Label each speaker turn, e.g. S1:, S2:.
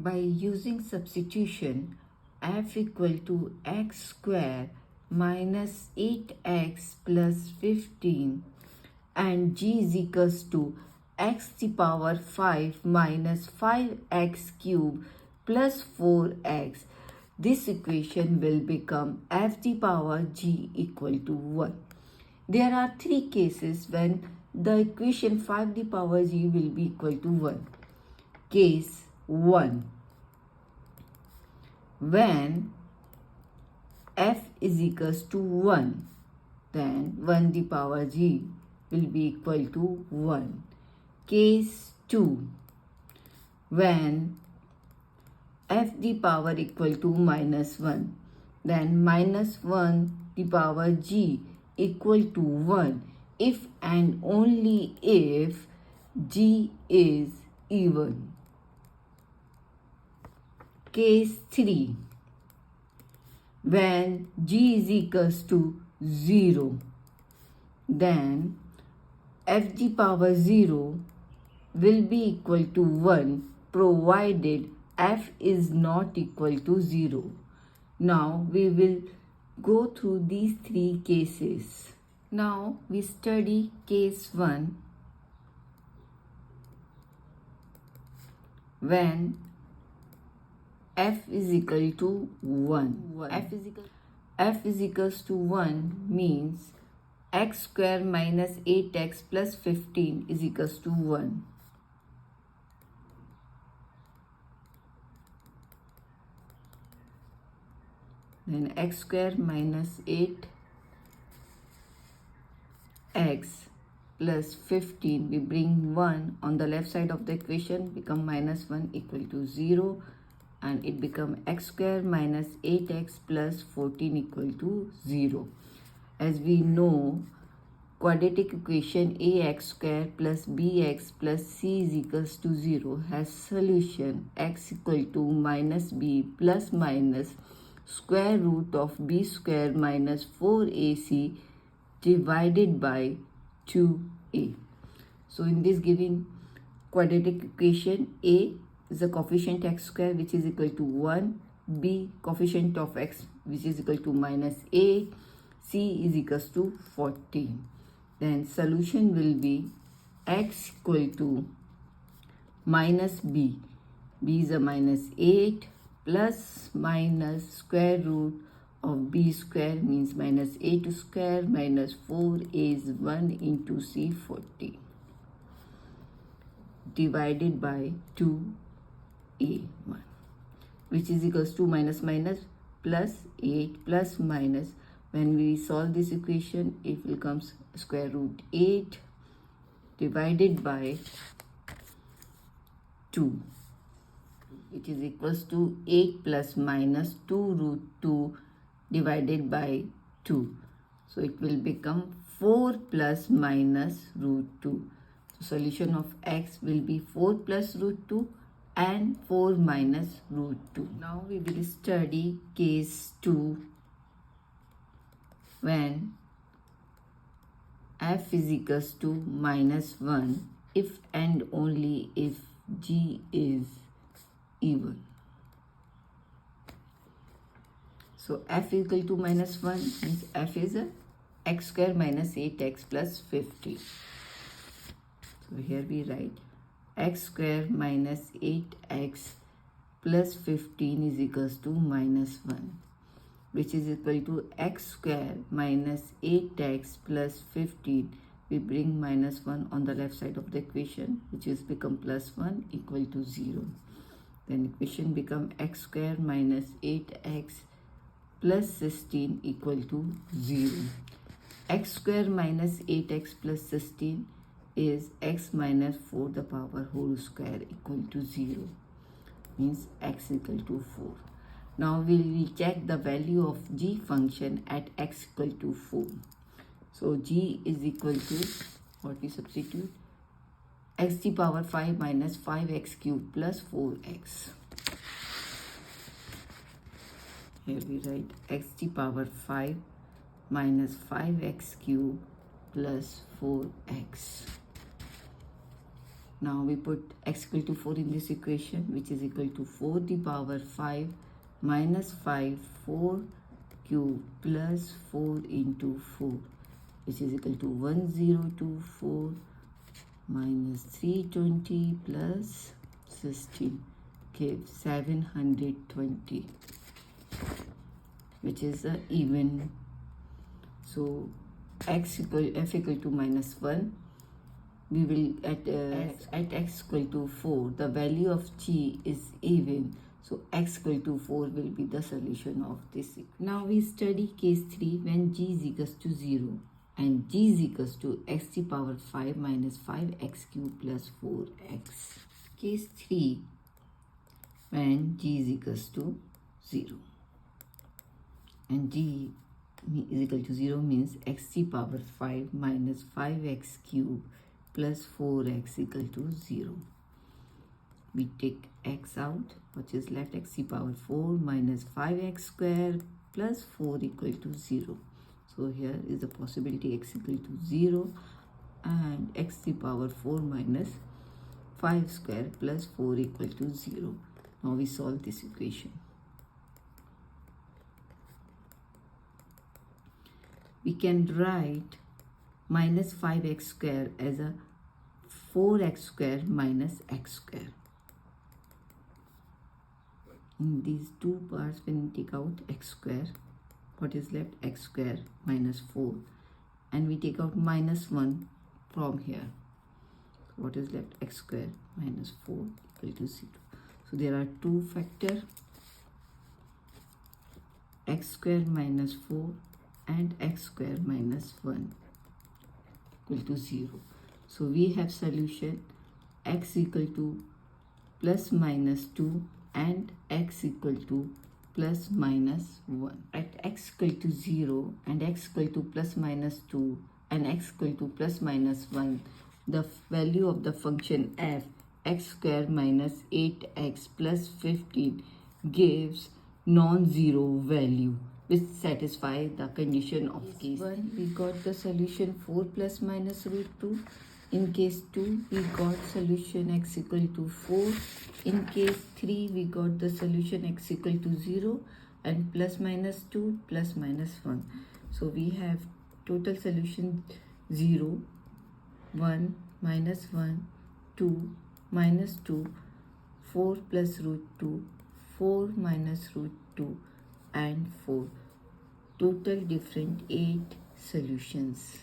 S1: By using substitution, f equal to x square minus 8x plus 15 and g is equals to x to the power 5 minus 5x cube plus 4x. This equation will become f to the power g equal to 1. There are three cases when the equation 5 to the power g will be equal to 1. Case 1. When f is equals to 1, then 1 to the power g will be equal to 1. Case 2. When f to the power equal to minus 1, then minus 1 to the power g equal to 1 if and only if g is even. Case 3. When g is equals to 0, then f to the power 0 will be equal to 1 provided f is not equal to 0. Now we will go through these three cases. Now we study case 1. When f is equal to 1. F is equals to 1 means x square minus 8x plus 15 is equals to 1. Then x square minus 8x plus 15, we bring 1 on the left side of the equation, become minus 1 equal to 0, and it become x square minus 8x plus 14 equal to 0. As we know, quadratic equation ax square plus bx plus c is equals to 0 has solution x equal to minus b plus minus square root of b square minus 4ac divided by 2a. So in this given quadratic equation, a is the coefficient x square which is equal to 1, b coefficient of x which is equal to minus a, c is equals to 14. Then solution will be x equal to minus b. b is a minus 8 plus minus square root of b square means minus 8 square minus 4a is 1 into c 14 divided by 2a1, which is equals to minus minus plus 8 plus minus. When we solve this equation, it will come square root 8 divided by 2, which is equals to 8 plus minus 2 root 2 divided by 2. So it will become 4 plus minus root 2. So solution of x will be 4 plus root 2 and 4 minus root 2. Now we will study case 2 when f is equals to minus 1 if and only if g is even. So f equal to minus 1 means f is a x square minus 8x plus 50. So here we write x square minus 8x plus 15 is equals to minus 1, which is equal to x square minus 8x plus 15. We bring minus 1 on the left side of the equation, which is become plus 1 equal to 0. Then equation become x square minus 8x plus 16 equal to 0. X square minus 8x plus 16 is x minus 4 the power whole square equal to 0. Means x equal to 4. Now we will check the value of g function at x equal to 4. So g is equal to, what we substitute? X to the power 5 minus 5x cube plus 4x. Here we write x to the power 5 minus 5x cube plus 4x. Now we put x equal to 4 in this equation, which is equal to 4 to the power 5 minus 5 4 cube plus 4 into 4, which is equal to 1024 minus 320 plus 16 gives 720, which is a even. So f equal to minus 1, we will at x equal to 4, the value of g is even, so x equal to 4 will be the solution of this equation. Now we study case 3 when g is equals to 0 and g is equals to x to the power 5 minus 5x cube plus 4x. Case 3 when g is equals to 0 and g is equal to 0 means x to the power 5 minus 5x cube plus 4x equal to 0. We take x out, which is left x to the power 4 minus 5x square plus 4 equal to 0. So here is the possibility x equal to 0 and x to the power 4 minus 5 square plus 4 equal to 0. Now we solve this equation. We can write minus 5x square as a 4x square minus x square. In these two parts, when we take out x square, what is left? X square minus 4, and we take out minus 1 from here. What is left? X square minus 4 equal to 0. So there are two factors, x square minus 4 and x square minus 1 equal to 0. So we have solution x equal to plus minus 2 and x equal to plus minus 1. At x equal to 0 and x equal to plus minus 2 and x equal to plus minus 1, the value of the function f x square minus 8x plus 15 gives non-zero value, which satisfy the condition of case 1. We got the solution 4 plus minus root 2. In case 2, we got solution x equal to 4. In case 3, we got the solution x equal to 0 and plus minus 2 plus minus 1. So we have total solution 0, 1, minus 1, 2, minus 2, 4 plus root 2, 4 minus root 2 and 4. Total different 8 solutions.